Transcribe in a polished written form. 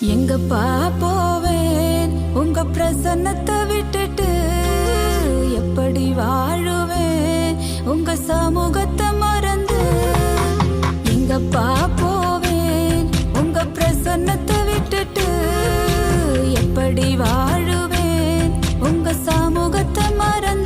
எங்கப்பா போவேன் உங்க பிரசன்னத்தை விட்டுட்டு, எப்படி வாழுவேன் உங்க சமூகத்தை மறந்து. எங்கப்பா போவேன் உங்க பிரசன்னத்தை விட்டுட்டு, எப்படி வாழுவேன் உங்க சமூகத்தை மறந்து.